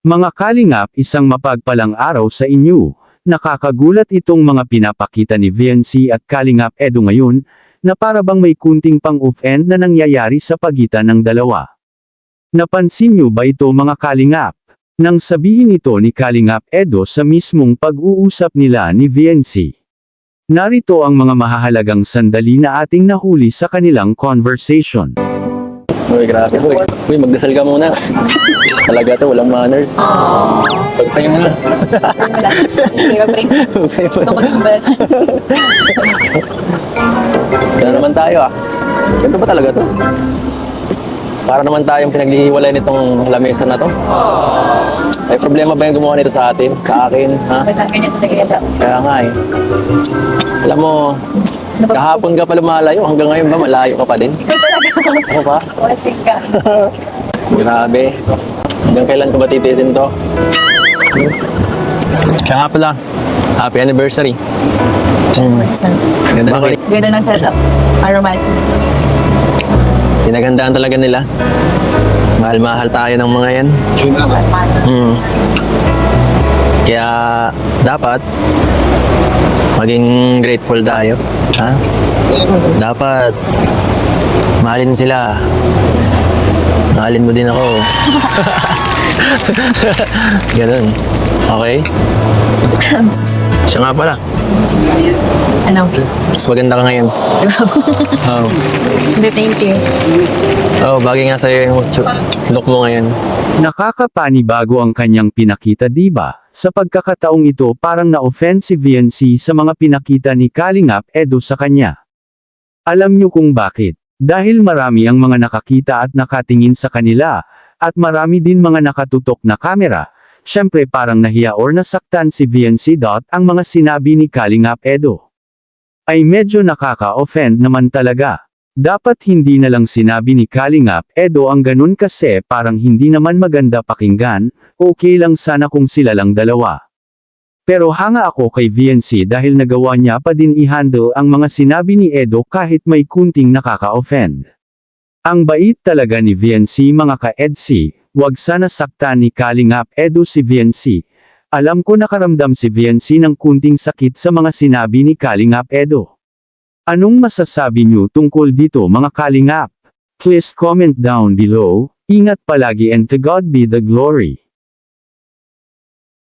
Mga kalingap, isang mapagpalang araw sa inyo. Nakakagulat itong mga pinapakita ni VNC at Kalingap Edo ngayon, na para bang may kunting pang-offend na nangyayari sa pagitan ng dalawa. Napansin niyo ba ito mga kalingap? Nang sabihin ito ni Kalingap Edo sa mismong pag-uusap nila ni VNC. Narito ang mga mahahalagang sandali na ating nahuli sa kanilang conversation. Uy, grabe. Uy, magdasal ka muna. Talaga to, walang manners. Pagpahinga mo na. Hindi ba, break? Mag-invest. Kaya naman tayo ah. Ganito ba talaga to? Para naman tayong pinaghihiwalay nitong lamesa na to. May problema ba yung gumawa nito sa atin? Sa akin? Ha? Ganyan talaga. Kaya nga eh. Alam mo, kahapon ka pa lumalayo. Hanggang ngayon ba malayo ka pa din? Ako pa? Wasing ka. Grabe. Hanggang kailan ko ba titiisin to? Kaya nga pala, happy anniversary. Ganda na kayo. Ganda ng setup. Aromat. Pinagandaan talaga nila. Mahal-mahal tayo ng mga yan. Kaya dapat maging grateful tayo. Ha? Dapat mahalin sila. Mahalin mo din ako. Ganun. Okay? Siya nga pala. Ano? Mas maganda ka ngayon. Oh. Hindi, thank you. Oh, bagay nga sa'yo yung look mo ngayon. Nakakapanibago ang kanyang pinakita diba? Sa pagkakataong ito parang na-offend si VNC sa mga pinakita ni Kalingap Edo sa kanya. Alam niyo kung bakit? Dahil marami ang mga nakakita at nakatingin sa kanila, at marami din mga nakatutok na kamera. Syempre parang nahiya or nasaktan si VNC. Ang mga sinabi ni Kalingap Edo ay medyo nakaka-offend naman talaga. Dapat hindi na lang sinabi ni Kalingap Edo ang ganun kasi parang hindi naman maganda pakinggan, okay lang sana kung sila lang dalawa. Pero hanga ako kay VNC dahil nagawa niya pa din i-handle ang mga sinabi ni Edo kahit may kunting nakaka-offend. Ang bait talaga ni VNC mga ka-EDC, wag sana saktan ni Kalingap Edo si VNC. Alam ko nakaramdam si VNC ng kunting sakit sa mga sinabi ni Kalingap Edo. Anong masasabi niyo tungkol dito mga kalingap? Please comment down below. Ingat palagi and to God be the glory.